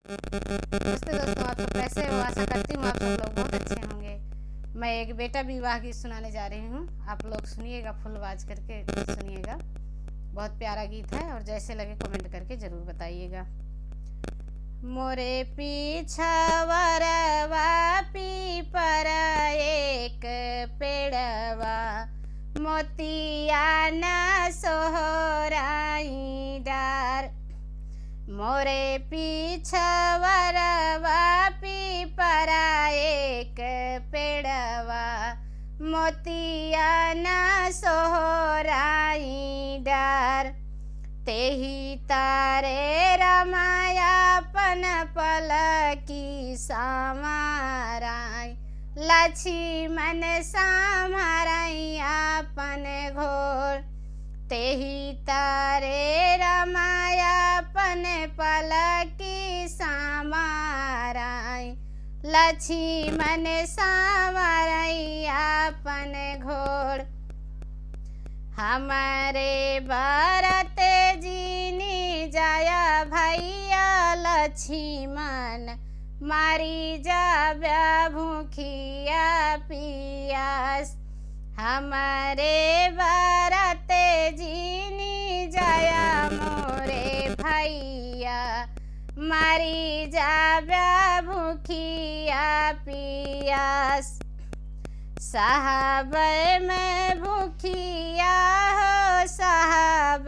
नमस्ते दोस्तों, आप सब कैसे हो? आशा करती हूँ आप सब लोग बहुत अच्छे होंगे। मैं एक बेटा विवाह गीत सुनाने जा रही हूँ। आप लोग सुनिएगा, फुल आवाज करके सुनिएगा। बहुत प्यारा गीत है और जैसे लगे कमेंट करके ज़रूर बताइएगा। मोरे पीछवरवा पीपर एक पेड़वा, मोतिया न सोहराई डार। मोरे पीछवरवा पीपरा एक पेड़वा, मोतिया न सोहराई डार। तेही तारे रमायापन पलकी समाराई, लक्ष्मण समाराई आपन घोर। तेही तारे रमायापन पलकी समाराई, लक्ष्मण समाराई आपन घोर। हमारे भरत जीनी जाया भैया लक्ष्मण, मारी जाव्या भूखिया पियास। हमारे भरत जीनी जाया मोरे भैया, मारी जाव्या भूखिया पियास। साहब में भूखिया हो साहब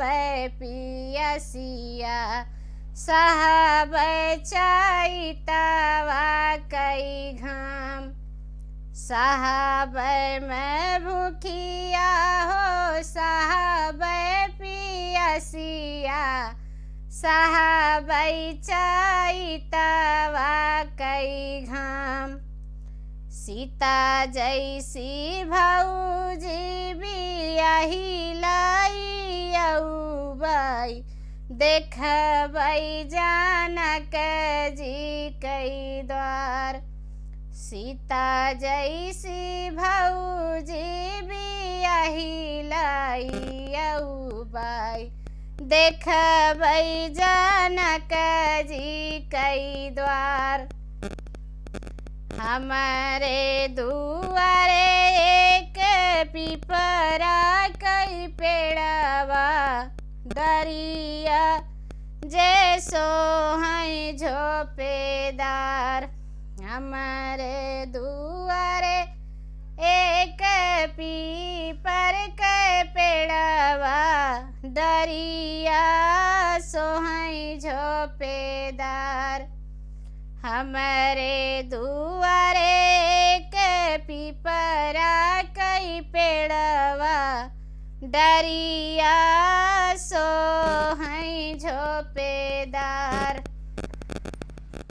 पियसिया, साहब चैतवा कई घाम। साहब में भूखिया हो साहब पियसिया, साहब चैतवा कई घाम। सीता जैसी भौजी बियाही लाई, देखबै जानक जी कई द्वार। सीता जैसी भौजी बियाही लाई, देखबै जानक जी कई द्वार। हमारे दुआरे एक पीपरा कई पेड़वा, दरिया जैसो हैं झोपेदार। हमारे दुआरे एक पीपर के पेड़वा, दरिया सो हैं झोपेदार। हमारे दुआरे एक पीपरा कई पेड़वा, दरिया सो हैं झोपेदार।